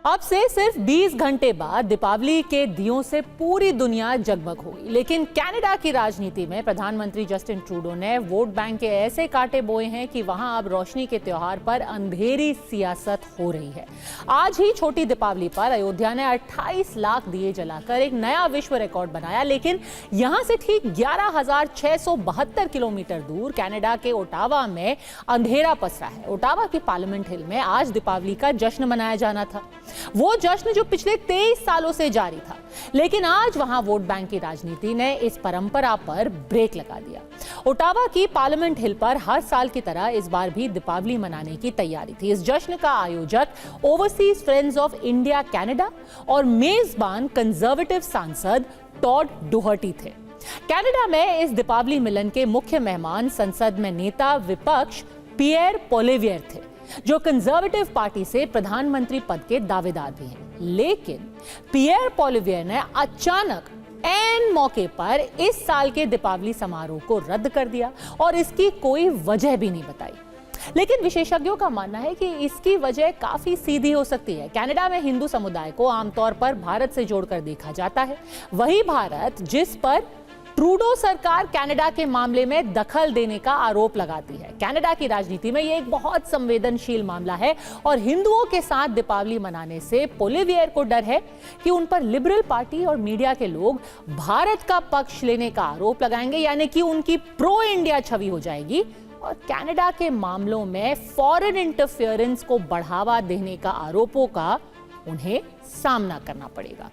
अब से सिर्फ 20 घंटे बाद दीपावली के दियों से पूरी दुनिया जगमग होगी। लेकिन कनाडा की राजनीति में प्रधानमंत्री जस्टिन ट्रूडो ने वोट बैंक के ऐसे कांटे बोए हैं कि वहां अब रोशनी के त्योहार पर अंधेरी सियासत हो रही है। आज ही छोटी दीपावली पर अयोध्या ने 28 लाख दिए जलाकर एक नया विश्व रिकॉर्ड बनाया। लेकिन यहां से ठीक 11,672 किलोमीटर दूर कनाडा के ओटावा में अंधेरा पसरा है। ओटावा की पार्लियामेंट हिल में आज दीपावली का जश्न मनाया जाना था, वो जश्न जो पिछले 23 सालों से जारी था। लेकिन आज वहां वोट बैंक की राजनीति ने इस परंपरा पर ब्रेक लगा दिया। ओटावा की पार्लियामेंट हिल पर हर साल की तरह इस बार भी दीपावली मनाने की तैयारी थी। इस जश्न का आयोजक overseas friends of India Canada और मेजबान कंजर्वेटिव सांसद टॉड डोहर्टी थे। कनाडा में इस दीपावली मिलन के मुख्य मेहमान संसद में नेता विपक्ष पियर पोलिवियर थे, जो कंजर्वेटिव पार्टी से प्रधानमंत्री पद के दावेदार भी हैं। लेकिन पियर पोलिवियर ने अचानक ऐन मौके पर इस साल के दीपावली समारोह को रद्द कर दिया और इसकी कोई वजह भी नहीं बताई। लेकिन विशेषज्ञों का मानना है कि इसकी वजह काफी सीधी हो सकती है। कनाडा में हिंदू समुदाय को आमतौर पर भारत से जोड़कर देखा जाता है। वही भारत जिस पर ट्रूडो सरकार कनाडा के मामले में दखल देने का आरोप लगाती है। कनाडा की राजनीति में यह एक बहुत संवेदनशील मामला है और हिंदुओं के साथ दीपावली मनाने से पोलिवियर को डर है कि उन पर लिबरल पार्टी और मीडिया के लोग भारत का पक्ष लेने का आरोप लगाएंगे, यानी कि उनकी प्रो इंडिया छवि हो जाएगी और कनाडा के मामलों में फॉरेन इंटरफेरेंस को बढ़ावा देने का आरोपों का उन्हें सामना करना पड़ेगा।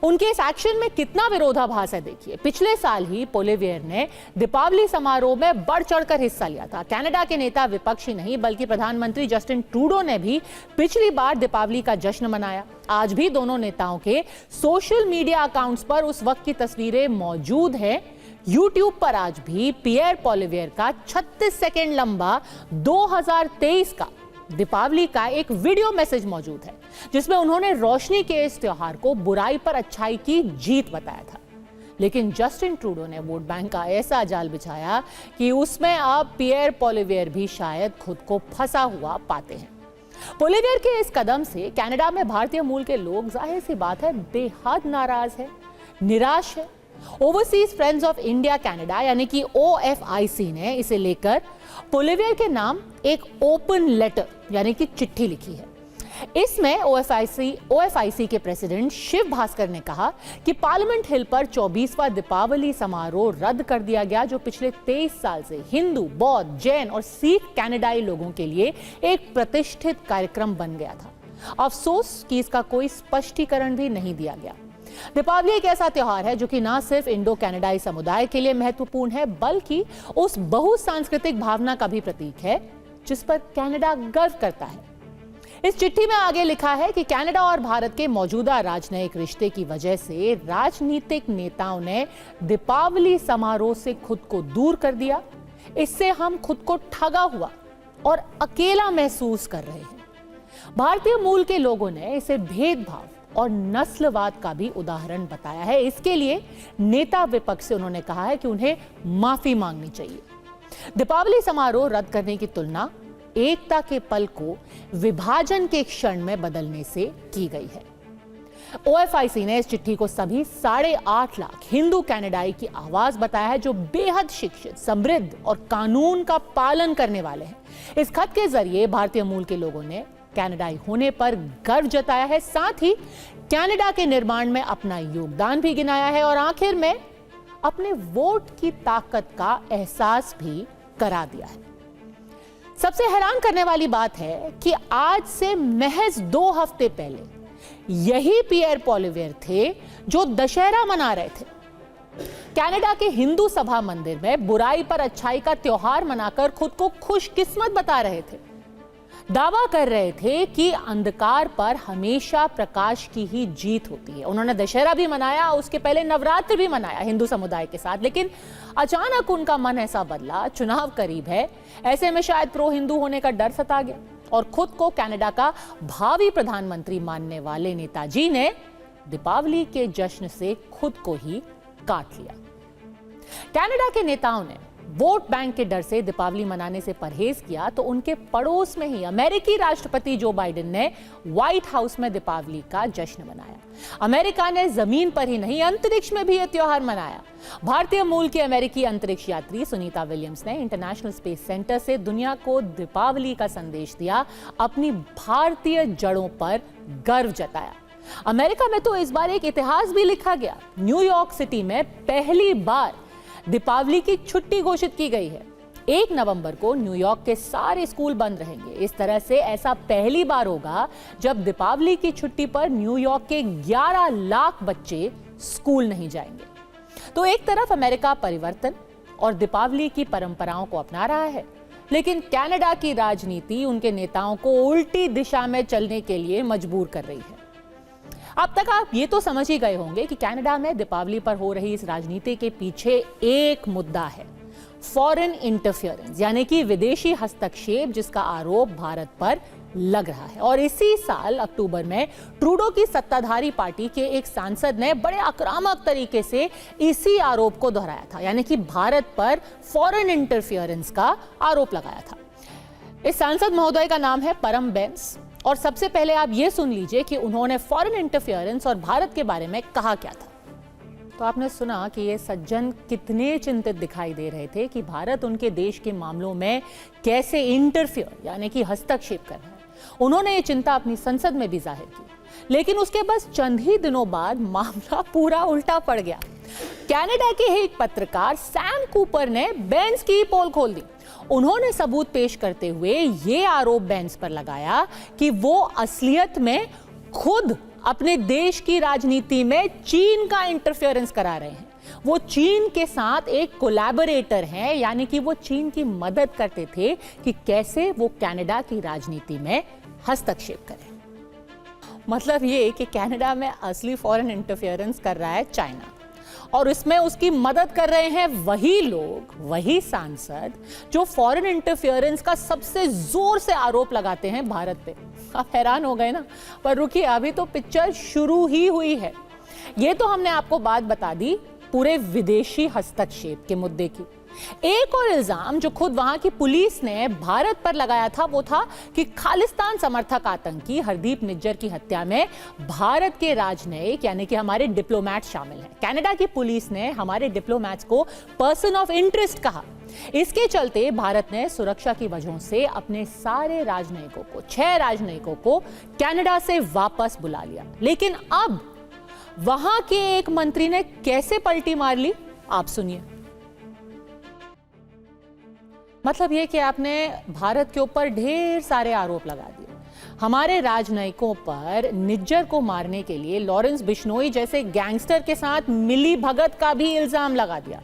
उनके इस एक्शन में कितना विरोधाभास है देखिए। पिछले साल ही पोलिवियर ने दीपावली समारोह में बढ़ चढ़कर हिस्सा लिया था। कनाडा के नेता विपक्षी नहीं बल्कि प्रधानमंत्री जस्टिन ट्रूडो ने भी पिछली बार दीपावली का जश्न मनाया। आज भी दोनों नेताओं के सोशल मीडिया अकाउंट्स पर उस वक्त की तस्वीरें मौजूद हैं। यूट्यूब पर आज भी पियर पोलिवियर का 36 सेकेंड लंबा 2023 का दीपावली का एक वीडियो मैसेज मौजूद है, जिसमें उन्होंने रोशनी के इस त्योहार को बुराई पर अच्छाई की जीत बताया था। लेकिन जस्टिन ट्रूडो ने वोट बैंक का ऐसा जाल बिछाया कि उसमें अब पियर पोलिवियर भी शायद खुद को फंसा हुआ पाते हैं। पोलिवियर के इस कदम से कनाडा में भारतीय मूल के लोग जाहिर सी बात है बेहद नाराज है, निराश है। Overseas friends of India Canada यानी कि OFIC ने इसे लेकर पोलिवियर के नाम एक ओपन लेटर यानी कि चिट्ठी लिखी है। इसमें OFIC के प्रेसिडेंट शिव भास्कर ने कहा कि पार्लियामेंट हिल पर 24वां दीपावली समारोह रद्द कर दिया गया, जो पिछले 23 साल से हिंदू, बौद्ध, जैन और सिख कनाडाई लोगों के लिए एक प्रतिष्ठित कार्यक्रम बन गया था। अफसोस कि इसका कोई स्पष्टीकरण भी नहीं दिया गया। दीपावली एक ऐसा त्योहार है जो कि न सिर्फ इंडो कनाडाई समुदाय के लिए महत्वपूर्ण है बल्कि उस बहुसांस्कृतिक भावना का भी प्रतीक है जिस पर कनाडा गर्व करता है। इस चिट्ठी में आगे लिखा है कि कनाडा और भारत के मौजूदा राजनयिक रिश्ते की वजह से राजनीतिक नेताओं ने दीपावली समारोह से खुद को दूर कर दिया। इससे हम खुद को ठगा हुआ और अकेला महसूस कर रहे हैं। भारतीय मूल के लोगों ने इसे भेदभाव और नस्लवाद का भी उदाहरण बताया है। इसके लिए नेता विपक्ष से उन्होंने कहा है कि उन्हें माफी मांगनी चाहिए। दीपावली समारोह रद्द करने की तुलना एकता के पल को विभाजन के क्षण में बदलने से की गई है। OFIC ने इस चिट्ठी को सभी 8.5 लाख हिंदू कनाडाई की आवाज बताया है, जो बेहद शिक्षित, समृद्ध और कानून का पालन करने वाले हैं। इस खत के जरिए भारतीय मूल के लोगों ने कनाडाई होने पर गर्व जताया है, साथ ही कनाडा के निर्माण में अपना योगदान भी गिनाया है और आखिर में अपने वोट की ताकत का एहसास भी करा दिया है। सबसे हैरान करने वाली बात है कि आज से महज 2 हफ्ते पहले यही पियर पोलिवियर थे जो दशहरा मना रहे थे। कनाडा के हिंदू सभा मंदिर में बुराई पर अच्छाई का त्योहार मनाकर खुद को खुशकिस्मत बता रहे थे। दावा कर रहे थे कि अंधकार पर हमेशा प्रकाश की ही जीत होती है। उन्होंने दशहरा भी मनाया, उसके पहले नवरात्र भी मनाया हिंदू समुदाय के साथ। लेकिन अचानक उनका मन ऐसा बदला, चुनाव करीब है, ऐसे में शायद प्रो हिंदू होने का डर सता गया और खुद को कनाडा का भावी प्रधानमंत्री मानने वाले नेताजी ने दीपावली के जश्न से खुद को ही काट लिया। कनाडा के नेताओं ने वोट बैंक के डर से दीपावली मनाने से परहेज किया तो उनके पड़ोस में ही अमेरिकी राष्ट्रपति जो बाइडेन ने व्हाइट हाउस में दीपावली का जश्न मनाया। अमेरिका ने जमीन पर ही नहीं अंतरिक्ष में भी यह त्योहार मनाया। भारतीय मूल की अमेरिकी अंतरिक्ष यात्री सुनीता विलियम्स ने इंटरनेशनल स्पेस सेंटर से दुनिया को दीपावली का संदेश दिया, अपनी भारतीय जड़ों पर गर्व जताया। अमेरिका में तो इस बार एक इतिहास भी लिखा गया। न्यूयॉर्क सिटी में पहली बार दीपावली की छुट्टी घोषित की गई है। 1 नवंबर को न्यूयॉर्क के सारे स्कूल बंद रहेंगे। इस तरह से ऐसा पहली बार होगा जब दीपावली की छुट्टी पर न्यूयॉर्क के 11 लाख बच्चे स्कूल नहीं जाएंगे। तो एक तरफ अमेरिका परिवर्तन और दीपावली की परंपराओं को अपना रहा है, लेकिन कनाडा की राजनीति उनके नेताओं को उल्टी दिशा में चलने के लिए मजबूर कर रही है। अब तक आप ये तो समझ ही गए होंगे कि कनाडा में दीपावली पर हो रही इस राजनीति के पीछे एक मुद्दा है, फॉरेन इंटरफेरेंस, यानी कि विदेशी हस्तक्षेप, जिसका आरोप भारत पर लग रहा है। और इसी साल अक्टूबर में ट्रूडो की सत्ताधारी पार्टी के एक सांसद ने बड़े आक्रामक तरीके से इसी आरोप को दोहराया था, यानी कि भारत पर फॉरेन इंटरफेरेंस का आरोप लगाया था। इस सांसद महोदय का नाम है परम बेंस, और सबसे पहले आप ये सुन लीजिए कि उन्होंने फॉरेन इंटरफेरेंस और भारत के बारे में कहा क्या था। तो आपने सुना कि ये सज्जन कितने चिंतित दिखाई दे रहे थे कि भारत उनके देश के मामलों में कैसे इंटरफेयर यानी कि हस्तक्षेप कर रहा है। उन्होंने ये चिंता अपनी संसद में भी जाहिर की, लेकिन उसके बस चंद ही दिनों बाद मामला पूरा उल्टा पड़ गया। कनाडा के एक पत्रकार सैम कूपर ने बेंस की पोल खोल दी। उन्होंने सबूत पेश करते हुए ये आरोप बेंस पर लगाया कि वो असलियत में खुद अपने देश की राजनीति में चीन का इंटरफेरेंस करा रहे हैं। वो चीन के साथ एक कोलैबोरेटर हैं, यानी कि वो चीन की मदद करते थे कि कैसे वो कनाडा की राजनीति में हस्तक्षेप करें। मतलब ये कि कनाडा में असली फॉरेन इंटरफेरेंस कर रहा है चाइना, और इसमें उसकी मदद कर रहे हैं वही लोग, वही सांसद जो फॉरेन इंटरफेरेंस का सबसे जोर से आरोप लगाते हैं भारत पे। आप हैरान हो गए ना? पर रुकिए, अभी तो पिक्चर शुरू ही हुई है। ये तो हमने आपको बात बता दी पूरे विदेशी हस्तक्षेप के मुद्दे की। एक और इल्जाम जो खुद वहां की पुलिस ने भारत पर लगाया था वो था कि खालिस्तान समर्थक आतंकी हरदीप निज्जर की हत्या में भारत के राजनयिक यानी कि हमारे डिप्लोमैट शामिल हैं। कनाडा की पुलिस ने हमारे डिप्लोमैट्स को पर्सन ऑफ इंटरेस्ट कहा। इसके चलते भारत ने सुरक्षा की वजहों से अपने सारे राजनयिकों को, 6 राजनयिकों को कनाडा से वापस बुला लिया। लेकिन अब वहां के एक मंत्री ने कैसे पलटी मार ली, आप सुनिए। मतलब ये कि आपने भारत के ऊपर ढेर सारे आरोप लगा दिए। हमारे राजनयिकों पर निज्जर को मारने के लिए लॉरेंस बिश्नोई जैसे गैंगस्टर के साथ मिली भगत का भी इल्जाम लगा दिया।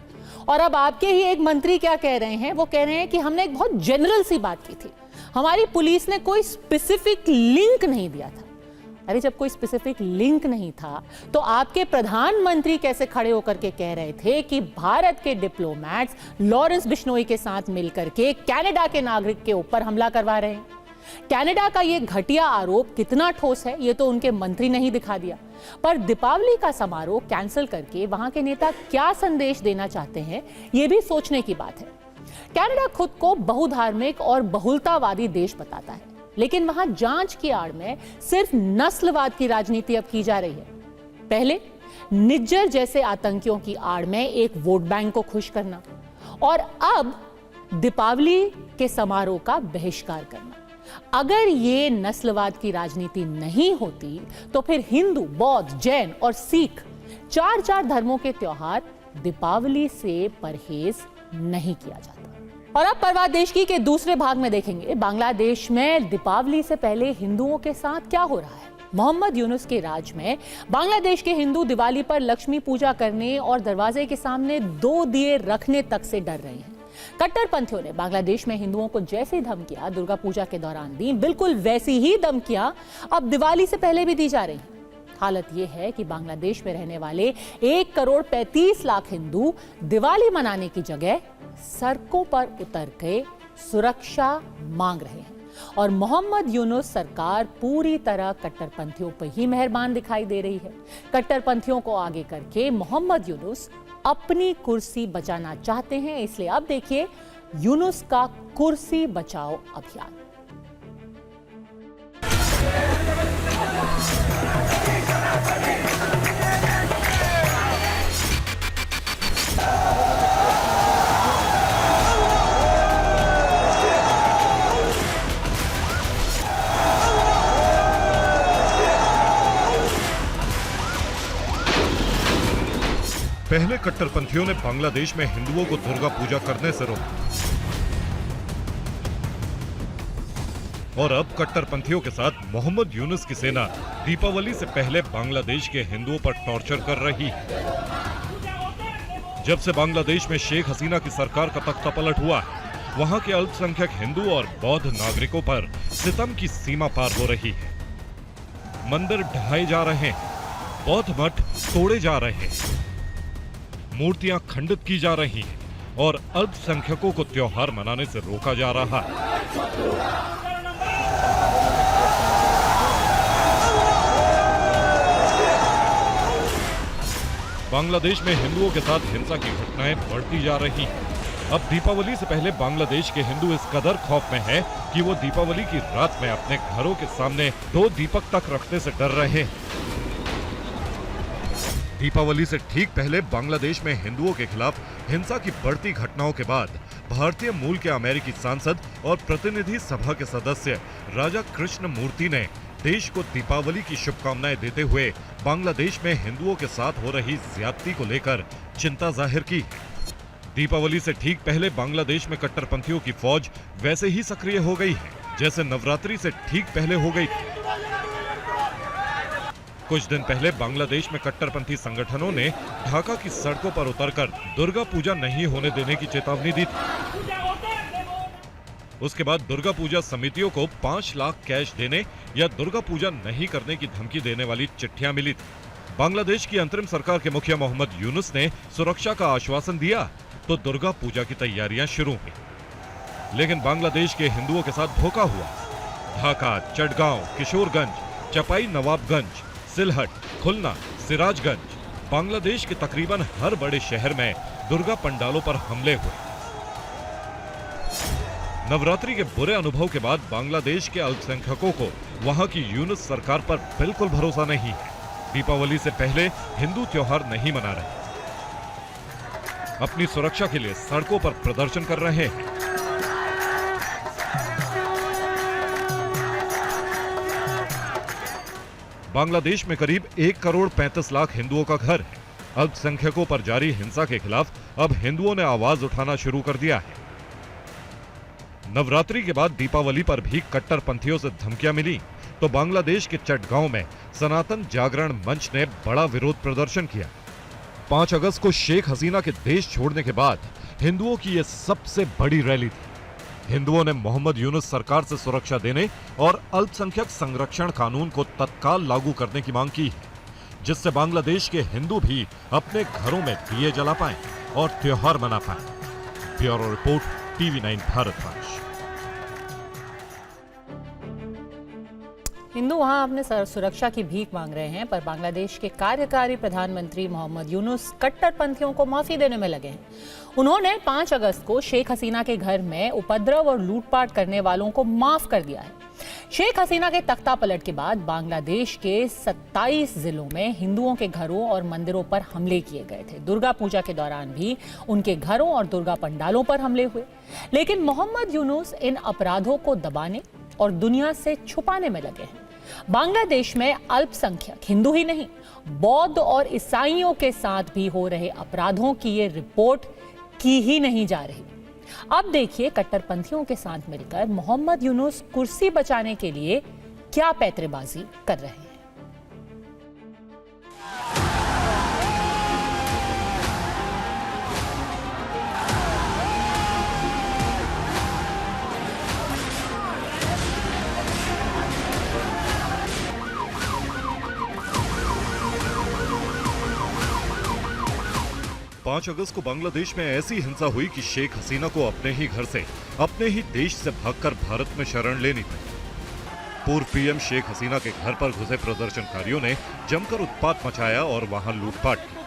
और अब आपके ही एक मंत्री क्या कह रहे हैं? वो कह रहे हैं कि हमने एक बहुत जनरल सी बात की थी, हमारी पुलिस ने कोई स्पेसिफिक लिंक नहीं दिया था। अरे जब कोई स्पेसिफिक लिंक नहीं था तो आपके प्रधानमंत्री कैसे खड़े होकर के कह रहे थे कि भारत के डिप्लोमैट्स लॉरेंस बिश्नोई के साथ मिलकर के कनाडा के नागरिक के ऊपर हमला करवा रहे हैं? कनाडा का ये घटिया आरोप कितना ठोस है ये तो उनके मंत्री ने ही दिखा दिया। पर दीपावली का समारोह कैंसिल करके वहां के नेता क्या संदेश देना चाहते हैं, ये भी सोचने की बात है। कनाडा खुद को बहुधार्मिक और बहुलतावादी देश बताता है, लेकिन वहां जांच की आड़ में सिर्फ नस्लवाद की राजनीति अब की जा रही है। पहले निज्जर जैसे आतंकियों की आड़ में एक वोट बैंक को खुश करना, और अब दीपावली के समारोह का बहिष्कार करना। अगर ये नस्लवाद की राजनीति नहीं होती तो फिर हिंदू, बौद्ध, जैन और सिख 4 धर्मों के त्योहार दीपावली से परहेज नहीं किया जाता। और अब परवाह देशकी के दूसरे भाग में देखेंगे बांग्लादेश में दीपावली से पहले हिंदुओं के साथ क्या हो रहा है। मोहम्मद यूनुस के राज में बांग्लादेश के हिंदू दिवाली पर लक्ष्मी पूजा करने और दरवाजे के सामने 2 दिए रखने तक से डर रहे हैं। कट्टरपंथियों ने बांग्लादेश में हिंदुओं को जैसी धमकियां दुर्गा पूजा के दौरान दी, बिल्कुल वैसी ही धमकियां अब दिवाली से पहले भी दी जा रही हैं। हालत यह है कि बांग्लादेश में रहने वाले 1 करोड़ 35 लाख हिंदू दिवाली मनाने की जगह सड़कों पर उतर के सुरक्षा मांग रहे हैं। और मोहम्मद यूनुस सरकार पूरी तरह कट्टरपंथियों पर ही मेहरबान दिखाई दे रही है। कट्टरपंथियों को आगे करके मोहम्मद यूनुस अपनी कुर्सी बचाना चाहते हैं, इसलिए अब देखिए यूनुस का कुर्सी बचाओ अभियान। पहले कट्टरपंथियों ने बांग्लादेश में हिंदुओं को दुर्गा पूजा करने से रोका और अब कट्टरपंथियों के साथ मोहम्मद यूनुस की सेना दीपावली से पहले बांग्लादेश के हिंदुओं पर टॉर्चर कर रही है। जब से बांग्लादेश में शेख हसीना की सरकार का तख्ता पलट हुआ है, वहां के अल्पसंख्यक हिंदू और बौद्ध नागरिकों पर सितम की सीमा पार हो रही है। मंदिर ढहाए जा रहे हैं, बौद्ध मठ तोड़े जा रहे हैं, मूर्तियां खंडित की जा रही हैं और अल्पसंख्यकों को त्योहार मनाने से रोका जा रहा है। बांग्लादेश में हिंदुओं के साथ हिंसा की घटनाएं बढ़ती जा रही हैं। अब दीपावली से पहले बांग्लादेश के हिंदू इस कदर खौफ में हैं कि वो दीपावली की रात में अपने घरों के सामने 2 दीपक तक रखने से डर रहे हैं। दीपावली से ठीक पहले बांग्लादेश में हिंदुओं के खिलाफ हिंसा की बढ़ती घटनाओं के बाद भारतीय मूल के अमेरिकी सांसद और प्रतिनिधि सभा के सदस्य राजा कृष्ण मूर्ति ने देश को दीपावली की शुभकामनाएं देते हुए बांग्लादेश में हिंदुओं के साथ हो रही ज्यादती को लेकर चिंता जाहिर की। दीपावली से ठीक पहले बांग्लादेश में कट्टरपंथियों की फौज वैसे ही सक्रिय हो गई है जैसे नवरात्रि से ठीक पहले हो गई थी। कुछ दिन पहले बांग्लादेश में कट्टरपंथी संगठनों ने ढाका की सड़कों पर उतरकर दुर्गा पूजा नहीं होने देने की चेतावनी दी थी। उसके बाद दुर्गा पूजा समितियों को 5 लाख कैश देने या दुर्गा पूजा नहीं करने की धमकी देने वाली चिट्ठियां मिली थी। बांग्लादेश की अंतरिम सरकार के मुखिया मोहम्मद यूनुस ने सुरक्षा का आश्वासन दिया तो दुर्गा पूजा की तैयारियां शुरू हुई। लेकिन बांग्लादेश के हिंदुओं के साथ धोखा हुआ। ढाका, चटगांव, किशोरगंज, चपाई नवाबगंज, सिलहट, खुलना, सिराजगंज, बांग्लादेश के तकरीबन हर बड़े शहर में दुर्गा पंडालों पर हमले हुए। नवरात्रि के बुरे अनुभव के बाद बांग्लादेश के अल्पसंख्यकों को वहां की यूनुस सरकार पर बिल्कुल भरोसा नहीं है। दीपावली से पहले हिंदू त्योहार नहीं मना रहे, अपनी सुरक्षा के लिए सड़कों पर प्रदर्शन कर रहे हैं। बांग्लादेश में करीब 1 करोड़ 35 लाख हिंदुओं का घर है। अल्पसंख्यकों पर जारी हिंसा के खिलाफ अब हिंदुओं ने आवाज उठाना शुरू कर दिया है। नवरात्रि के बाद दीपावली पर भी कट्टरपंथियों से धमकियां मिली तो बांग्लादेश के चटगांव में सनातन जागरण मंच ने बड़ा विरोध प्रदर्शन किया। 5 अगस्त को शेख हसीना के देश छोड़ने के बाद हिंदुओं की यह सबसे बड़ी रैली थी। हिंदुओं ने मोहम्मद यूनुस सरकार से सुरक्षा देने और अल्पसंख्यक संरक्षण कानून को तत्काल लागू करने की मांग की है, जिससे बांग्लादेश के हिंदू भी अपने घरों में दिए जला पाएं और त्योहार मना पाएं। Bureau report, TV9 Bharatvarsh. Hindu वहां अपने सुरक्षा की भीख मांग रहे हैं, पर बांग्लादेश के कार्यकारी प्रधानमंत्री मोहम्मद यूनुस कट्टरपंथियों को माफी देने में लगे हैं। उन्होंने 5 अगस्त को शेख हसीना के घर में उपद्रव और लूटपाट करने वालों को माफ कर दिया है। शेख हसीना के तख्ता पलट के बाद बांग्लादेश के 27 जिलों में हिंदुओं के घरों और मंदिरों पर हमले किए गए थे। दुर्गा पूजा के दौरान भी उनके घरों और दुर्गा पंडालों पर हमले हुए। लेकिन मोहम्मद यूनुस इन अपराधों को दबाने और दुनिया से छुपाने में लगे हैं। बांग्लादेश में अल्पसंख्यक हिंदू ही नहीं, बौद्ध और ईसाइयों के साथ भी हो रहे अपराधों की ये रिपोर्ट की ही नहीं जा रही। अब देखिए कट्टरपंथियों के साथ मिलकर मोहम्मद यूनुस कुर्सी बचाने के लिए क्या पैंतरेबाजी कर रहे हैं। 5 अगस्त को बांग्लादेश में ऐसी हिंसा हुई कि शेख हसीना को अपने ही घर से अपने ही देश से भागकर भारत में शरण लेनी पड़ी। पूर्व पीएम शेख हसीना के घर पर घुसे प्रदर्शनकारियों ने जमकर उत्पात मचाया और वहां लूटपाट की।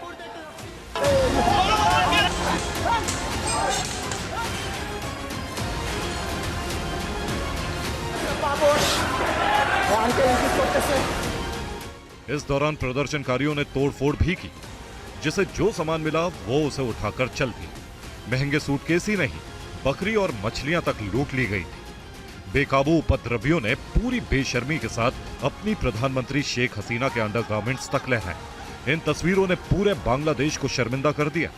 इस दौरान प्रदर्शनकारियों ने तोड़फोड़ भी की, जिसे जो सामान मिला वो उसे उठाकर चल दिए। महंगे सूटकेस ही नहीं, बकरी और मछलियां तक लूट ली गई थी। बेकाबू उपद्रवियों ने पूरी बेशर्मी के साथ अपनी प्रधानमंत्री शेख हसीना के अंडरगारमेंट्स तक लहराए। इन तस्वीरों ने पूरे बांग्लादेश को शर्मिंदा कर दिया।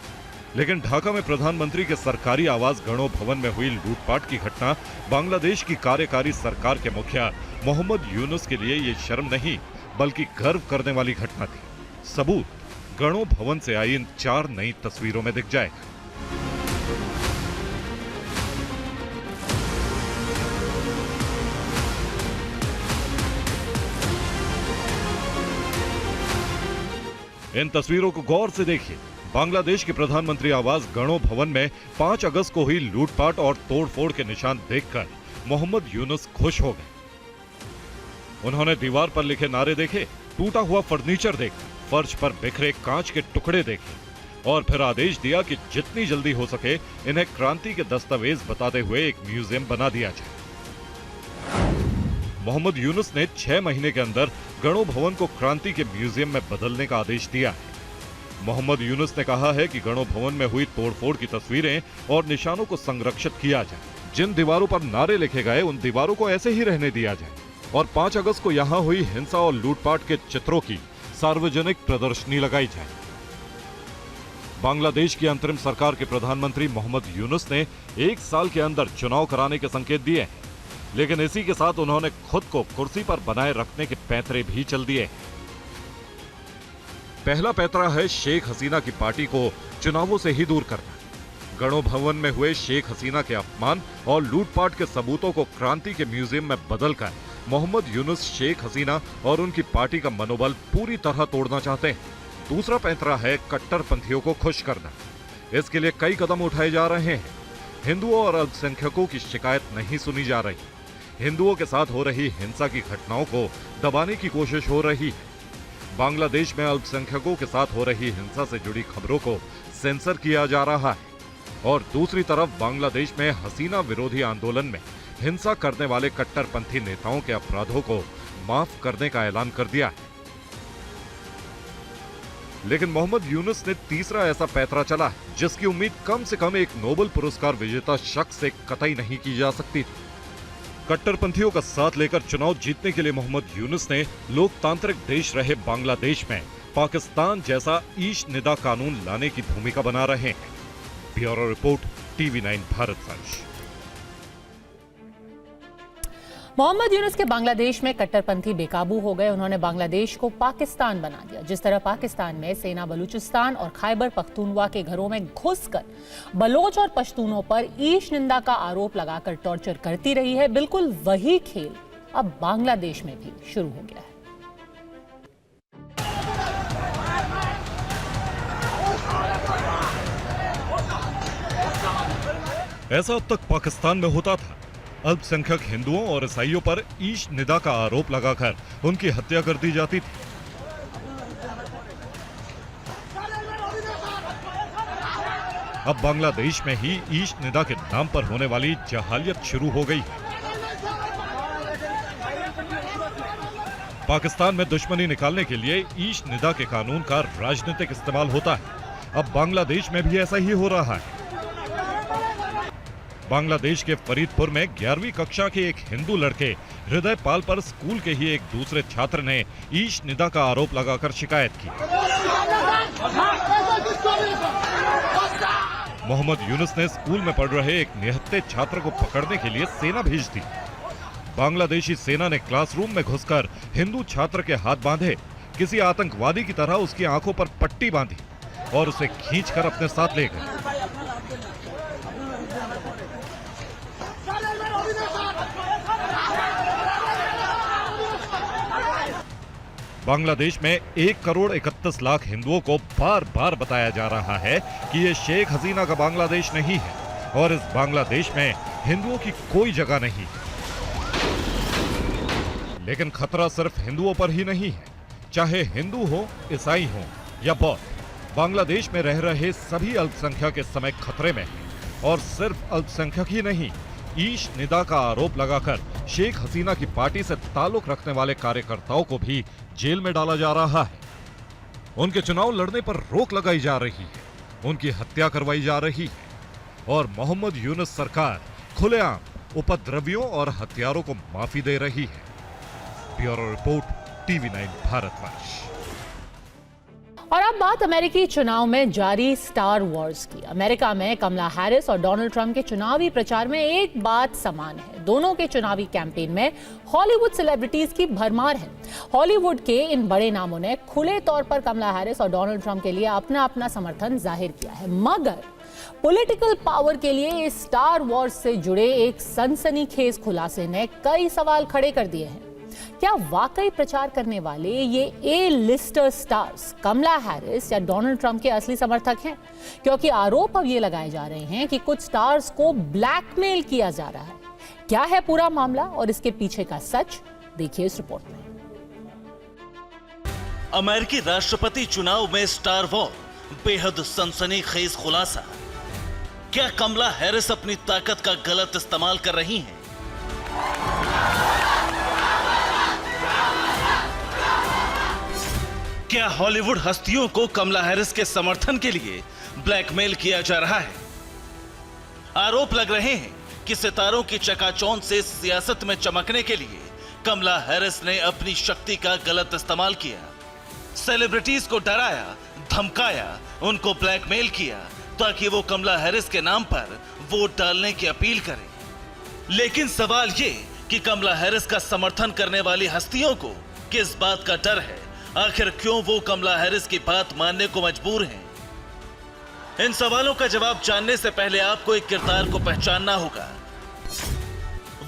लेकिन ढाका में प्रधानमंत्री के सरकारी आवास गणो भवन में हुई लूटपाट की घटना बांग्लादेश की कार्यकारी सरकार के मुखिया मोहम्मद यूनुस के लिए ये शर्म नहीं बल्कि गर्व करने वाली घटना थी। सबूत गणो भवन से आई इन 4 नई तस्वीरों में दिख जाएगा। इन तस्वीरों को गौर से देखिए। बांग्लादेश के प्रधानमंत्री आवास गणो भवन में 5 अगस्त को हुई लूटपाट और तोड़फोड़ के निशान देखकर मोहम्मद यूनुस खुश हो गए। उन्होंने दीवार पर लिखे नारे देखे, टूटा हुआ फर्नीचर देखा, फर्श पर बिखरे कांच के टुकड़े देखे और फिर आदेश दिया कि जितनी जल्दी हो सके इन्हें क्रांति के दस्तावेज बताते हुए एक म्यूजियम बना दिया जाए। मोहम्मद यूनुस ने 6 महीने के अंदर गणो भवन को क्रांति के म्यूजियम में बदलने का आदेश दिया है। मोहम्मद यूनुस ने कहा है कि गणो भवन में हुई तोड़फोड़ की तस्वीरें और निशानों को संरक्षित किया जाए। जिन दीवारों पर नारे लिखे गए उन दीवारों को ऐसे ही रहने दिया जाए और 5 अगस्त को यहां हुई हिंसा और लूटपाट के चित्रों की सार्वजनिक प्रदर्शनी लगाई जाए। बांग्लादेश की अंतरिम सरकार के प्रधानमंत्री मोहम्मद यूनुस ने 1 साल के अंदर चुनाव कराने के संकेत दिए हैं, लेकिन इसी के साथ उन्होंने खुद को कुर्सी पर बनाए रखने के पैंतरे भी चल दिए। पहला पैंतरा है शेख हसीना की पार्टी को चुनावों से ही दूर करना। गणो भवन में हुए शेख हसीना के अपमान और लूटपाट के सबूतों को क्रांति के म्यूजियम में बदलकर मोहम्मद यूनुस शेख हसीना और उनकी पार्टी का मनोबल पूरी तरह तोड़ना चाहते हैं। दूसरा पैंतरा है कट्टरपंथियों को खुश करना। इसके लिए कई कदम उठाए जा रहे हैं। हिंदुओं और अल्पसंख्यकों की शिकायत नहीं सुनी जा रही। हिंदुओं के साथ हो रही हिंसा की घटनाओं को दबाने की कोशिश हो रही है। बांग्लादेश में अल्पसंख्यकों के साथ हो रही हिंसा से जुड़ी खबरों को सेंसर किया जा रहा है और दूसरी तरफ बांग्लादेश में हसीना विरोधी आंदोलन में हिंसा करने वाले कट्टरपंथी नेताओं के अपराधों को माफ करने का ऐलान कर दिया है। लेकिन मोहम्मद यूनुस ने तीसरा ऐसा पैंतरा चला है जिसकी उम्मीद कम से कम एक नोबेल पुरस्कार विजेता शख्स से कतई नहीं की जा सकती थी। कट्टरपंथियों का साथ लेकर चुनाव जीतने के लिए मोहम्मद यूनुस ने लोकतांत्रिक देश रहे बांग्लादेश में पाकिस्तान जैसा ईश निदा कानून लाने की भूमिका बना रहे हैं। Bureau report, TV9 Bharatvarsh. Mohammad Yunus के बांग्लादेश में कट्टरपंथी बेकाबू हो गए। उन्होंने बांग्लादेश को पाकिस्तान बना दिया। जिस तरह पाकिस्तान में सेना बलूचिस्तान और खैबर पख्तूनख्वा के घरों में घुसकर बलोच और पश्तूनों पर ईश निंदा का आरोप लगाकर टॉर्चर करती रही है, बिल्कुल वही खेल अब बांग्लादेश में भी शुरू हो गया है। ऐसा अब तक पाकिस्तान में होता था। अल्पसंख्यक हिंदुओं और ईसाइयों पर ईश निदा का आरोप लगाकर उनकी हत्या कर दी जाती थी। अब बांग्लादेश में ही ईश निदा के नाम पर होने वाली जहालियत शुरू हो गई है। पाकिस्तान में दुश्मनी निकालने के लिए ईश निदा के कानून का राजनीतिक इस्तेमाल होता है। अब बांग्लादेश में भी ऐसा ही हो रहा है। बांग्लादेश के फरीदपुर में 11वीं कक्षा के एक हिंदू लड़के हृदयपाल पर स्कूल के ही एक दूसरे छात्र ने ईश निदा का आरोप लगाकर शिकायत की। मोहम्मद यूनुस ने स्कूल में पढ़ रहे एक निहत्थे छात्र को पकड़ने के लिए सेना भेज दी। बांग्लादेशी सेना ने क्लासरूम में घुसकर हिंदू छात्र के हाथ बांधे, किसी आतंकवादी की तरह उसकी आंखों पर पट्टी बांधी और उसे खींचकर अपने साथ ले गए। बांग्लादेश में 1 करोड़ 31 लाख हिंदुओं को बार बार बताया जा रहा है कि ये शेख हसीना का बांग्लादेश नहीं है, और इस बांग्लादेश में हिंदुओं की कोई जगह नहीं है। लेकिन खतरा सिर्फ हिंदुओं पर ही नहीं है, चाहे हिंदू हो, ईसाई हो या बौद्ध, बांग्लादेश में रह रहे सभी अल्पसंख्यक इस समय खतरे में हैं। और सिर्फ अल्पसंख्यक ही नहीं, ईश निदा का आरोप लगाकर शेख हसीना की पार्टी से ताल्लुक रखने वाले कार्यकर्ताओं को भी जेल में डाला जा रहा है। उनके चुनाव लड़ने पर रोक लगाई जा रही है, उनकी हत्या करवाई जा रही है और मोहम्मद यूनुस सरकार खुलेआम उपद्रवियों और हत्यारों को माफी दे रही है। Bureau report, TV9 Bharatvarsh. और अब बात अमेरिकी चुनाव में जारी स्टार वॉर्स की। अमेरिका में कमला हैरिस और डोनाल्ड ट्रंप के चुनावी प्रचार में एक बात समान है, दोनों के चुनावी कैंपेन में हॉलीवुड सेलिब्रिटीज की भरमार है। हॉलीवुड के इन बड़े नामों ने खुले तौर पर कमला हैरिस और डोनाल्ड ट्रंप के लिए अपना अपना समर्थन जाहिर किया है, मगर पॉलिटिकल पावर के लिए इस स्टार वॉर्स से जुड़े एक सनसनीखेज खुलासे ने कई सवाल खड़े कर दिए हैं। क्या वाकई प्रचार करने वाले ये A-लिस्टर स्टार्स कमला हैरिस या डोनाल्ड ट्रंप के असली समर्थक हैं? क्योंकि आरोप अब ये लगाए जा रहे हैं कि कुछ स्टार्स को ब्लैकमेल किया जा रहा है। क्या है पूरा मामला और इसके पीछे का सच, देखिए इस रिपोर्ट में। अमेरिकी राष्ट्रपति चुनाव में स्टार वॉर, बेहद सनसनीखेज खुलासा। क्या कमला हैरिस अपनी ताकत का गलत इस्तेमाल कर रही हैं? क्या हॉलीवुड हस्तियों को कमला हैरिस के समर्थन के लिए ब्लैकमेल किया जा रहा है? आरोप लग रहे हैं कि सितारों की चकाचौंध से सियासत में चमकने के लिए कमला हैरिस ने अपनी शक्ति का गलत इस्तेमाल किया। सेलिब्रिटीज को डराया, धमकाया, उनको ब्लैकमेल किया ताकि वो कमला हैरिस के नाम पर वोट डालने की अपील करें। लेकिन सवाल ये कि कमला हैरिस का समर्थन करने वाली हस्तियों को किस बात का डर है? आखिर क्यों वो कमला हैरिस की बात मानने को मजबूर हैं? इन सवालों का जवाब जानने से पहले आपको एक किरदार को पहचानना होगा।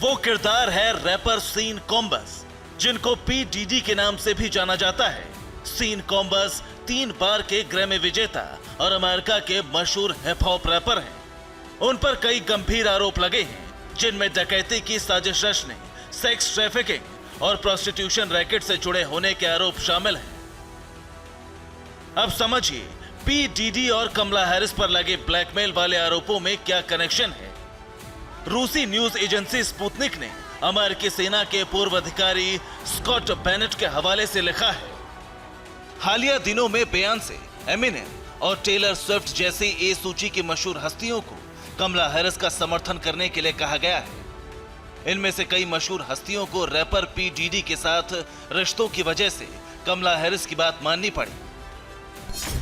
वो किरदार है रैपर सीन कॉम्बस, जिनको पी डीडी के नाम से भी जाना जाता है। सीन कॉम्बस 3 बार के ग्रैमी विजेता और अमेरिका के मशहूर हिप हॉप रैपर हैं। उन पर कई गंभीर आरोप लगे हैं, जिनमें डकैती की साजिश रचने, सेक्स ट्रैफिकिंग और प्रोस्टिट्यूशन रैकेट से जुड़े होने के आरोप शामिल हैं। अब समझिए पी डीडी और कमला हैरिस पर लगे ब्लैकमेल वाले आरोपों में क्या कनेक्शन है। रूसी न्यूज एजेंसी स्पुतनिक ने अमेरिकी सेना के पूर्व अधिकारी स्कॉट बेनेट के हवाले से लिखा है, हालिया दिनों में बयान से एमिनेम और टेलर स्विफ्ट जैसी ए सूची की मशहूर हस्तियों को कमला हैरिस का समर्थन करने के लिए कहा गया है। इनमें से कई मशहूर हस्तियों को रैपर पी डीडी के साथ रिश्तों की वजह से कमला हैरिस की बात माननी पड़ी।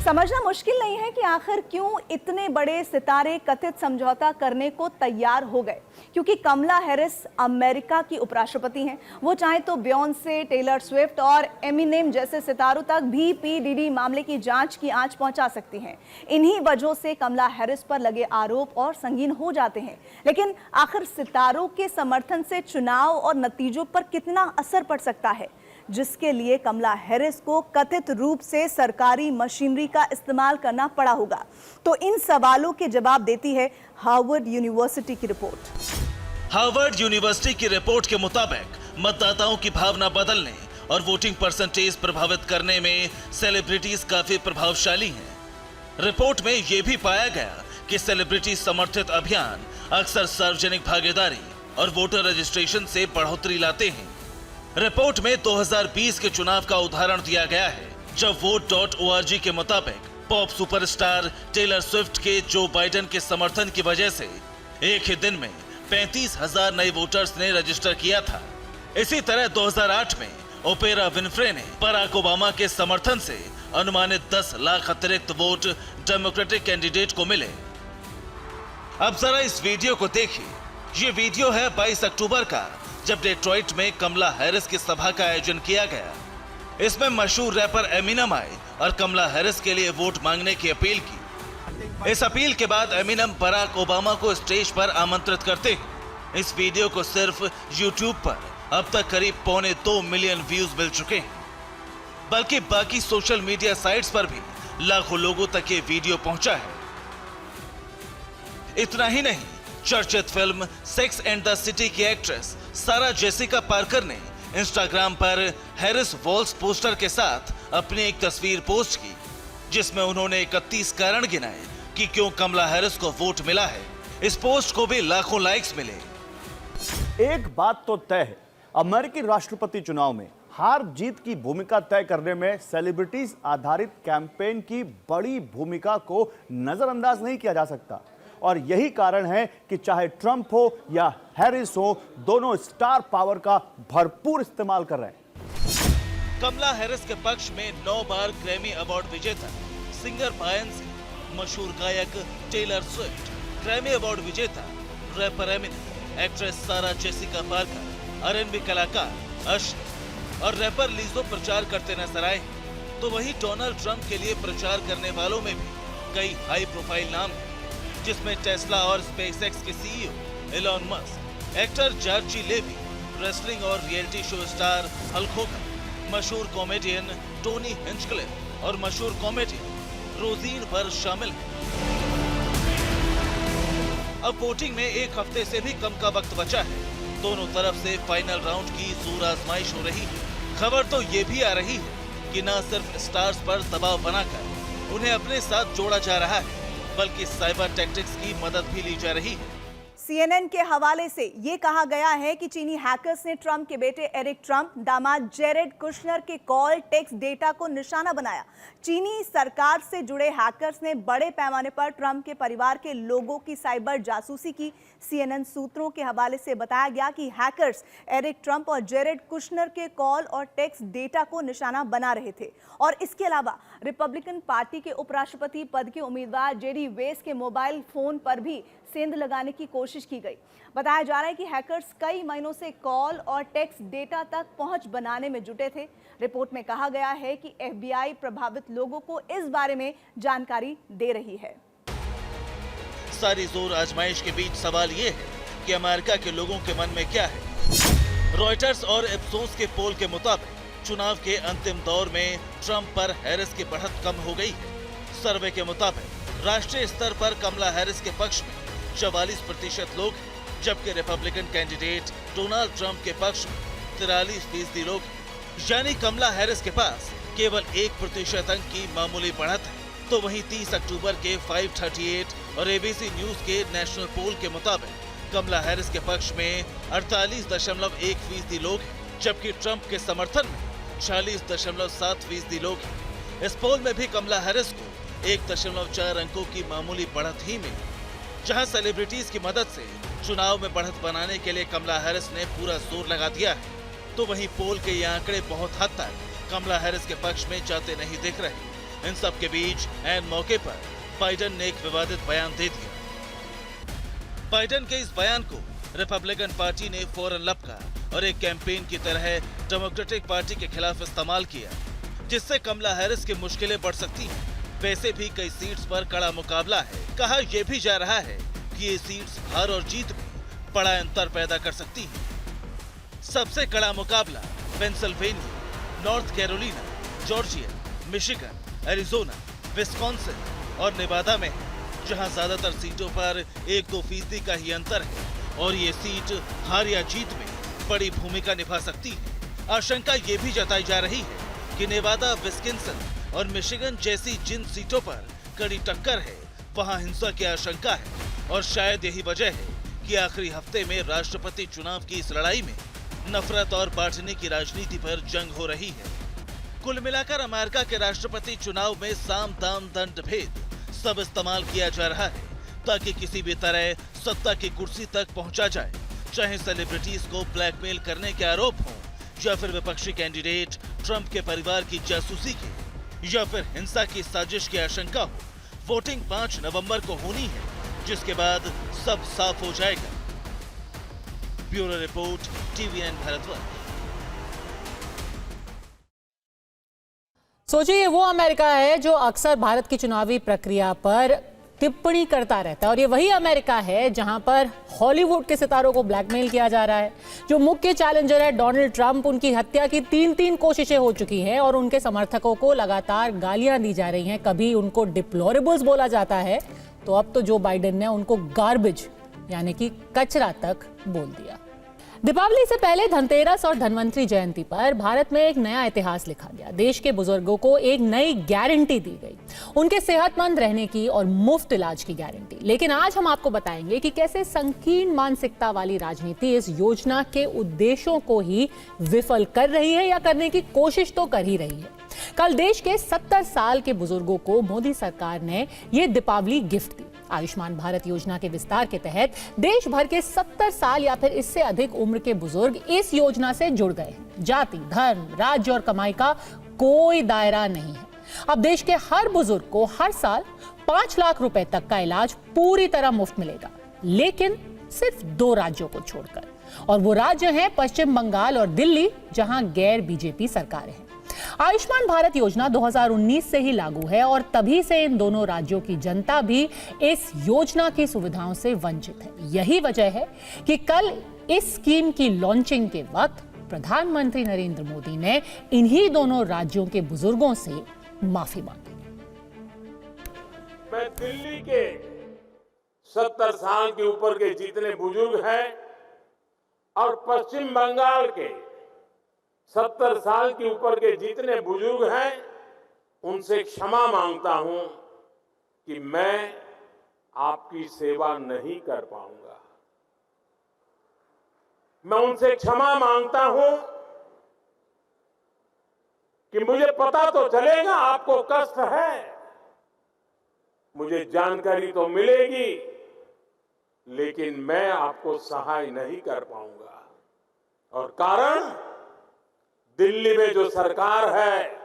समझना मुश्किल नहीं है कि आखिर क्यों इतने बड़े सितारे कथित समझौता करने को तैयार हो गए, क्योंकि कमला हैरिस अमेरिका की उपराष्ट्रपति हैं। वो चाहे तो बियॉन्से, टेलर स्विफ्ट और एमिनेम जैसे सितारों तक भी पी डीडी मामले की जांच की आंच पहुंचा सकती हैं। इन्हीं वजहों से कमला हैरिस पर लगे आरोप और संगीन हो जाते हैं। लेकिन आखिर सितारों के समर्थन से चुनाव और नतीजों पर कितना असर पड़ सकता है, जिसके लिए कमला हैरिस को कथित रूप से सरकारी मशीनरी का इस्तेमाल करना पड़ा होगा? तो इन सवालों के जवाब देती है हार्वर्ड यूनिवर्सिटी की रिपोर्ट। हार्वर्ड यूनिवर्सिटी की रिपोर्ट के मुताबिक मतदाताओं की भावना बदलने और वोटिंग परसेंटेज प्रभावित करने में सेलिब्रिटीज काफी प्रभावशाली हैं। रिपोर्ट में यह भी पाया गया कि सेलिब्रिटी समर्थित अभियान अक्सर सार्वजनिक भागीदारी और वोटर रजिस्ट्रेशन से बढ़ोतरी लाते हैं। रिपोर्ट में 2020 के चुनाव का उदाहरण दिया गया है, जब vote.org के मुताबिक पॉप सुपरस्टार टेलर स्विफ्ट के जो बाइडेन के समर्थन की वजह से एक ही दिन में 35,000 नए वोटर्स ने रजिस्टर किया था। इसी तरह 2008 में ओपेरा विनफ्रे ने बराक ओबामा के समर्थन से अनुमानित 10 लाख अतिरिक्त वोट डेमोक्रेटिक कैंडिडेट को मिले। अब जरा इस वीडियो को देखिए। ये वीडियो है 22 अक्टूबर का, जब डेट्रॉइट में कमला हैरिस की सभा का आयोजन किया गया। इसमें मशहूर रैपर एमिनेम आए और कमला हैरिस के लिए वोट मांगने की अपील की। इस अपील के बाद एमिनेम बराक ओबामा को स्टेज पर आमंत्रित करते हैं। इस वीडियो को सिर्फ YouTube पर अब तक करीब 2.25 मिलियन व्यूज मिल चुके हैं, बल्कि बाकी सोशल मीडिया साइट्स पर भी लाखों लोगों तक ये वीडियो पहुंचा है। इतना ही नहीं, चर्चित film sex and the city की एक्ट्रेस सारा जेसिका पार्कर ने इंस्टाग्राम पर हैरिस वॉल्स पोस्टर के साथ अपनी एक तस्वीर पोस्ट की, जिसमें उन्होंने 31 कारण गिनाए कि क्यों कमला हैरिस को वोट मिला है। इस पोस्ट को भी लाखों लाइक्स मिले। एक बात तो तय है, अमेरिकी राष्ट्रपति चुनाव में हार जीत की भूमिका तय करने में सेलिब्रिटीज आधारित कैंपेन की बड़ी भूमिका को नजरअंदाज नहीं किया जा सकता। और यही कारण है कि चाहे ट्रंप हो या हैरिस हो, दोनों स्टार पावर का भरपूर इस्तेमाल कर रहे हैं। कमला हैरिस के पक्ष में 9 बार ग्रैमी अवार्ड विजेता सिंगर बायंस, मशहूर गायक टेलर स्विफ्ट, ग्रैमी अवार्ड विजेता रैपर एमिनेम, एक्ट्रेस सारा जेसिका पार्कर, आरएनबी कलाकार अशर और रैपर लीजो प्रचार करते नजर आए। तो वहीं डोनाल्ड ट्रंप के लिए प्रचार करने वालों में भी कई हाई प्रोफाइल नाम हैं, जिसमें टेस्ला और स्पेसएक्स के CEO Elon Musk, actor Georgie Levi, wrestling और reality show star Hulk Hogan, मशहूर कॉमेडियन टोनी हिंचक्लिफ और मशहूर कॉमेडियन रोजीन बर्र शामिल हैं। अब वोटिंग में एक हफ्ते से भी कम का वक्त बचा है। दोनों तरफ से फाइनल राउंड की जोर आजमाइश हो रही है। खबर तो ये भी आ रही है कि न सिर्फ स्टार्स पर दबाव बनाकर उन्हें अपने साथ जोड़ा जा रहा है, बल्कि साइबर टैक्टिक्स की मदद भी ली जा रही है। CNN के हवाले से ये कहा गया है कि चीनी हैकर्स ने ट्रंप के बेटे एरिक ट्रंप, दामाद जेरेड कुशनर के कॉल टेक्स्ट डेटा को निशाना बनाया। चीनी सरकार से जुड़े हैकर्स ने बड़े पैमाने पर ट्रंप के परिवार के लोगों की साइबर जासूसी की। CNN सूत्रों के हवाले से बताया गया कि हैकर्स एरिक ट्रंप और जेरेड कुशनर के कॉल और टेक्स्ट डेटा को निशाना बना रहे थे। और इसके अलावा रिपब्लिकन पार्टी के उपराष्ट्रपति पद के उम्मीदवार जेडी वेंस के मोबाइल फोन पर भी सेंध लगाने की कोशिश की गई। बताया जा रहा है कि हैकर्स कई महीनों से कॉल और टेक्स्ट डेटा तक पहुंच बनाने में जुटे थे। रिपोर्ट में कहा गया है कि FBI प्रभावित लोगों को इस बारे में जानकारी दे रही है। सारी जोर आजमाइश के बीच सवाल ये है कि अमेरिका के लोगों के मन में क्या है। रॉयटर्स और इप्सोस के पोल के मुताबिक चुनाव के अंतिम दौर में ट्रंप पर हैरिस की बढ़त कम हो गई है। सर्वे के मुताबिक राष्ट्रीय स्तर पर कमला हैरिस के पक्ष में 44% लोग हैं, जबकि रिपब्लिकन कैंडिडेट डोनाल्ड ट्रंप के पक्ष में 43% लोग हैं। यानी कमला हैरिस के पास केवल 1% अंक की मामूली बढ़त है। तो वहीं 30 अक्टूबर के 538 और ABC न्यूज के नेशनल पोल के मुताबिक कमला हैरिस के पक्ष में 48.1% लोग हैं, जबकि ट्रंप के समर्थन में 46.7% लोग हैं। इस पोल में भी कमला हैरिस को 1.4 अंकों की मामूली बढ़त ही मिली। जहां सेलिब्रिटीज की मदद से चुनाव में बढ़त बनाने के लिए कमला हैरिस ने पूरा जोर लगा दिया है, तो वहीं पोल के ये आंकड़े बहुत हद तक कमला हैरिस के पक्ष में जाते नहीं दिख रहे। इन सब के बीच ऐन मौके पर बाइडेन ने एक विवादित बयान दे दिया। बाइडेन के इस बयान को रिपब्लिकन पार्टी ने फौरन लपका और एक कैंपेन की तरह डेमोक्रेटिक पार्टी के खिलाफ इस्तेमाल किया, जिससे कमला हैरिस की मुश्किलें बढ़ सकती हैं। वैसे भी कई सीट्स पर कड़ा मुकाबला है। कहा यह भी जा रहा है कि ये सीट्स हार और जीत में बड़ा अंतर पैदा कर सकती हैं। सबसे कड़ा मुकाबला Pennsylvania, north Carolina, Georgia, Michigan, Arizona, Wisconsin और नेवादा में है, जहां ज्यादातर सीटों पर 1-2% का ही अंतर है और ये सीट हार या जीत में बड़ी भूमिका निभा सकती है। आशंका ये भी जताई जा रही है कि नेवादा, विस्कॉन्सिन और मिशिगन जैसी जिन सीटों पर कड़ी टक्कर है, वहां हिंसा की आशंका है और शायद यही वजह है कि आखिरी हफ्ते में राष्ट्रपति चुनाव की इस लड़ाई में नफरत और बांटने की राजनीति पर जंग हो रही है। कुल मिलाकर अमेरिका के राष्ट्रपति चुनाव में साम दाम दंड भेद सब इस्तेमाल किया जा रहा है ताकि किसी भी तरह सत्ता की कुर्सी तक पहुंचा जाए, चाहे सेलिब्रिटीज को ब्लैकमेल करने के आरोप हों या फिर विपक्षी कैंडिडेट ट्रंप के परिवार की जासूसी के या फिर हिंसा की साजिश की आशंका हो। वोटिंग 5 नवंबर को होनी है, जिसके बाद सब साफ हो जाएगा। Bureau report, TVN Bharatvarsh. सोचिए ये वो अमेरिका है जो अक्सर भारत की चुनावी प्रक्रिया पर टिप्पणी करता रहता है और ये वही अमेरिका है जहां पर हॉलीवुड के सितारों को ब्लैकमेल किया जा रहा है। जो मुख्य चैलेंजर है डोनाल्ड ट्रंप, उनकी हत्या की 3 कोशिशें हो चुकी हैं और उनके समर्थकों को लगातार गालियां दी जा रही हैं। कभी उनको डिप्लोरेबल्स बोला जाता है तो अब तो जो बाइडेन ने उनको गार्बेज यानी कि कचरा तक बोल दिया। दीपावली से पहले धनतेरस और धनवंतरी जयंती पर भारत में एक नया इतिहास लिखा गया। देश के बुजुर्गों को एक नई गारंटी दी गई, उनके सेहतमंद रहने की और मुफ्त इलाज की गारंटी। लेकिन आज हम आपको बताएंगे कि कैसे संकीर्ण मानसिकता वाली राजनीति इस योजना के उद्देश्यों को ही विफल कर रही है या करने की कोशिश तो कर ही रही है। कल देश के 70 साल के बुजुर्गों को मोदी सरकार ने यह दीपावली गिफ्ट दी। आयुष्मान भारत योजना के विस्तार के तहत देश भर के 70 साल या फिर इससे अधिक उम्र के बुजुर्ग इस योजना से जुड़ गए हैं। जाति, धर्म, राज्य और कमाई का कोई दायरा नहीं है। अब देश के हर बुजुर्ग को हर साल 5 लाख रुपए तक का इलाज पूरी तरह मुफ्त मिलेगा, लेकिन सिर्फ 2 राज्यों को छोड़कर, और वो राज्य हैं पश्चिम बंगाल और दिल्ली, जहां गैर बीजेपी सरकारें हैं। आयुष्मान भारत योजना 2019 से ही लागू है और तभी से इन दोनों राज्यों की जनता भी इस योजना की सुविधाओं से वंचित है। यही वजह है कि कल इस स्कीम की लॉन्चिंग के वक्त प्रधानमंत्री नरेंद्र मोदी ने इन्हीं दोनों राज्यों के बुजुर्गों से माफी मांगी। मैं दिल्ली के 70 साल के ऊपर के जितने बुजुर्ग हैं और पश्चिम बंगाल के 70 साल के ऊपर के जितने बुजुर्ग हैं, उनसे क्षमा मांगता हूं कि मैं आपकी सेवा नहीं कर पाऊंगा। मैं उनसे क्षमा मांगता हूं कि मुझे पता तो चलेगा आपको कष्ट है, मुझे जानकारी तो मिलेगी, लेकिन मैं आपको सहाय नहीं कर पाऊंगा। और कारण, दिल्ली में जो सरकार है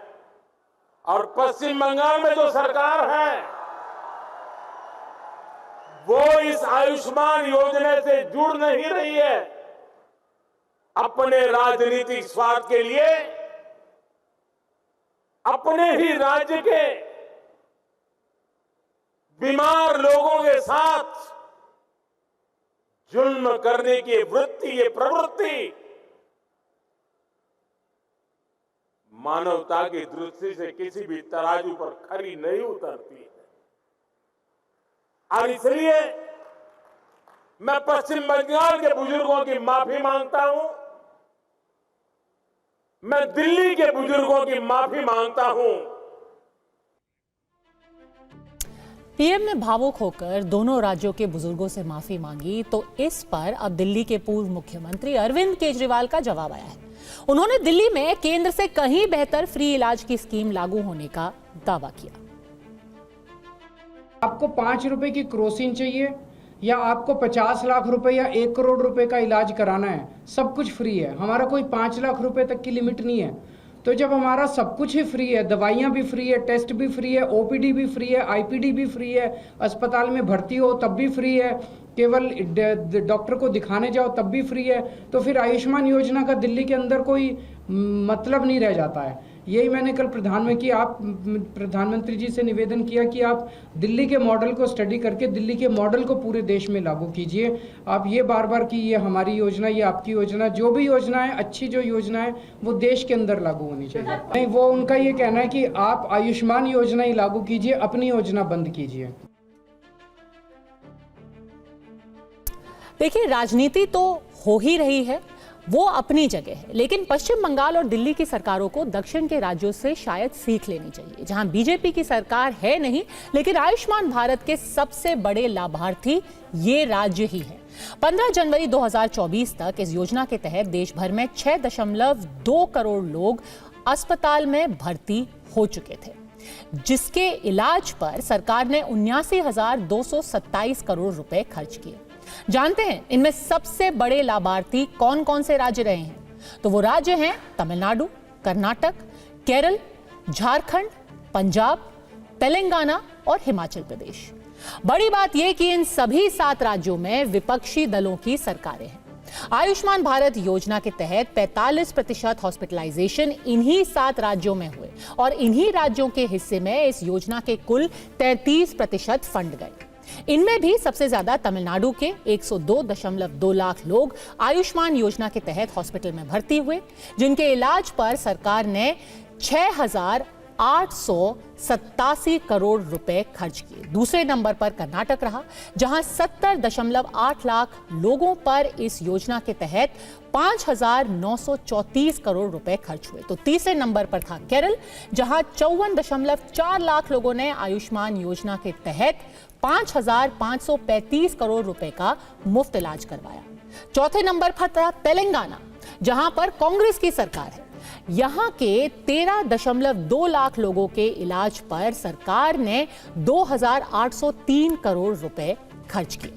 और पश्चिम बंगाल में जो सरकार है, वो इस आयुष्मान योजना से जुड़ नहीं रही है। अपने राजनीतिक स्वार्थ के लिए अपने ही राज्य के बीमार लोगों के साथ जुल्म करने की वृत्ति, ये प्रवृत्ति मानवता की दृष्टि से किसी भी तराजू पर खरी नहीं उतरती है। और इसलिए मैं पश्चिम बंगाल के बुजुर्गों की माफी मांगता हूं, मैं दिल्ली के बुजुर्गों की माफी मांगता हूं। पीएम ने भावुक होकर दोनों राज्यों के बुजुर्गों से माफी मांगी, तो इस पर अब दिल्ली के पूर्व मुख्यमंत्री अरविंद केजरीवाल का जवाब आया है। उन्होंने दिल्ली में केंद्र से कहीं बेहतर फ्री इलाज की स्कीम लागू होने का दावा किया। आपको 5 रुपए की क्रोसिन चाहिए या आपको 50 लाख रुपए या 1 करोड़ रुपए का इलाज कराना है, सब कुछ फ्री है। हमारा कोई 5 लाख रुपए तक की लिमिट नहीं है। तो जब हमारा सब कुछ ही फ्री है, दवाइयाँ भी फ्री है, टेस्ट भी फ्री है, ओपीडी भी फ्री है, आईपीडी भी फ्री है, अस्पताल में भर्ती हो तब भी फ्री है, केवल डॉक्टर को दिखाने जाओ तब भी फ्री है, तो फिर आयुष्मान योजना का दिल्ली के अंदर कोई मतलब नहीं रह जाता है। यही मैंने कल प्रधानमंत्री जी से निवेदन किया कि आप दिल्ली के मॉडल को स्टडी करके दिल्ली के मॉडल को पूरे देश में लागू कीजिए। आप ये बार बार कि ये हमारी योजना, ये आपकी योजना, जो भी योजना है, अच्छी जो योजना है वो देश के अंदर लागू होनी चाहिए। नहीं, वो उनका ये कहना है कि आप आयुष्मान योजना ही लागू कीजिए, अपनी योजना बंद कीजिए। देखिए, राजनीति तो हो ही रही है, वो अपनी जगह है, लेकिन पश्चिम बंगाल और दिल्ली की सरकारों को दक्षिण के राज्यों से शायद सीख लेनी चाहिए, जहां बीजेपी की सरकार है नहीं, लेकिन आयुष्मान भारत के सबसे बड़े लाभार्थी ये राज्य ही है। 15 जनवरी 2024 तक इस योजना के तहत देश भर में 6.2 करोड़ लोग अस्पताल में भर्ती हो चुके थे, जिसके इलाज पर सरकार ने 79,227 करोड़ रुपए खर्च किए। जानते हैं इनमें सबसे बड़े लाभार्थी कौन कौन से राज्य रहे हैं? तो वो राज्य हैं तमिलनाडु, कर्नाटक, केरल, झारखंड, पंजाब, तेलंगाना और हिमाचल प्रदेश। बड़ी बात यह कि इन सभी 7 राज्यों में विपक्षी दलों की सरकारें हैं। आयुष्मान भारत योजना के तहत 45% हॉस्पिटलाइजेशन इन्हीं 7 राज्यों में हुए और इन्हीं राज्यों के हिस्से में इस योजना के कुल 33% फंड गए। इनमें भी सबसे ज्यादा तमिलनाडु के 102.2 लाख लोग आयुष्मान योजना के तहत हॉस्पिटल में भर्ती हुए, जिनके इलाज पर सरकार ने 887 करोड़ रुपए खर्च किए। दूसरे नंबर पर कर्नाटक रहा, जहां 70.8 लाख लोगों पर इस योजना के तहत 5,934 करोड़ रुपए खर्च हुए। तो तीसरे नंबर पर था केरल, जहां 54.4 लाख लोगों ने आयुष्मान योजना के तहत 5,535 करोड़ रुपए का मुफ्त इलाज करवाया। चौथे नंबर पर था तेलंगाना, जहां पर कांग्रेस की सरकार है। यहां के 13.2 लाख लोगों के इलाज पर सरकार ने 2,803 करोड़ रुपए खर्च किए।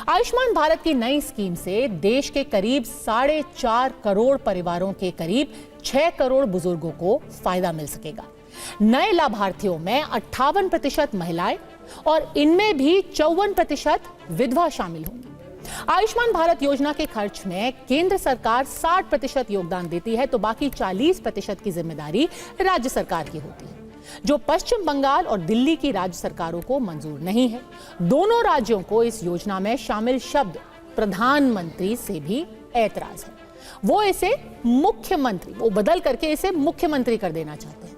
आयुष्मान भारत की नई स्कीम से देश के करीब 4.5 करोड़ परिवारों के करीब 6 करोड़ बुजुर्गों को फायदा मिल सकेगा। नए लाभार्थियों में 58% महिलाएं और इनमें भी 54% विधवा शामिल होंगी। आयुष्मान भारत योजना के खर्च में केंद्र सरकार 60% योगदान देती है, तो बाकी 40% की जिम्मेदारी राज्य सरकार की होती है, जो पश्चिम बंगाल और दिल्ली की राज्य सरकारों को मंजूर नहीं है। दोनों राज्यों को इस योजना में शामिल शब्द प्रधानमंत्री से भी ऐतराज है। वो इसे बदल करके इसे मुख्यमंत्री कर देना चाहते हैं।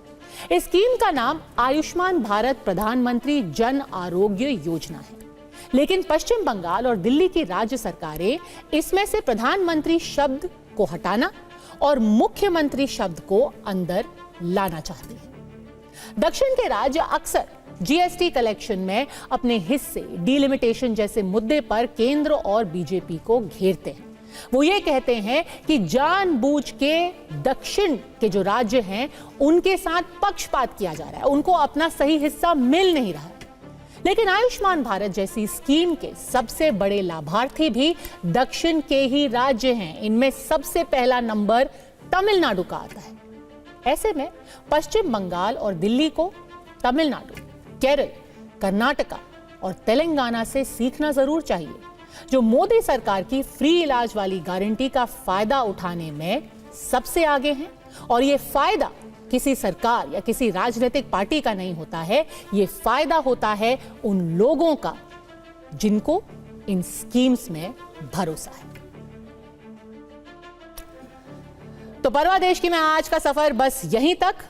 इस स्कीम का नाम आयुष्मान भारत प्रधानमंत्री जन आरोग्य योजना है, लेकिन पश्चिम बंगाल और दिल्ली की राज्य सरकारें इसमें से प्रधानमंत्री शब्द को हटाना और मुख्यमंत्री शब्द को अंदर लाना चाहती हैं। दक्षिण के राज्य अक्सर जीएसटी कलेक्शन में अपने हिस्से, डीलिमिटेशन जैसे मुद्दे पर केंद्र और बीजेपी को घेरते हैं। वो ये कहते हैं कि जानबूझ के दक्षिण के जो राज्य हैं उनके साथ पक्षपात किया जा रहा है, उनको अपना सही हिस्सा मिल नहीं रहा है। लेकिन आयुष्मान भारत जैसी स्कीम के सबसे बड़े लाभार्थी भी दक्षिण के ही राज्य हैं। इनमें सबसे पहला नंबर तमिलनाडु का आता है। ऐसे में पश्चिम बंगाल और दिल्ली को तमिलनाडु, केरल, कर्नाटका और तेलंगाना से सीखना जरूर चाहिए, जो मोदी सरकार की फ्री इलाज वाली गारंटी का फायदा उठाने में सबसे आगे हैं। और ये फायदा किसी सरकार या किसी राजनीतिक पार्टी का नहीं होता है, ये फायदा होता है उन लोगों का जिनको इन स्कीम्स में भरोसा है। तो परवा देश की में आज का सफर बस यहीं तक।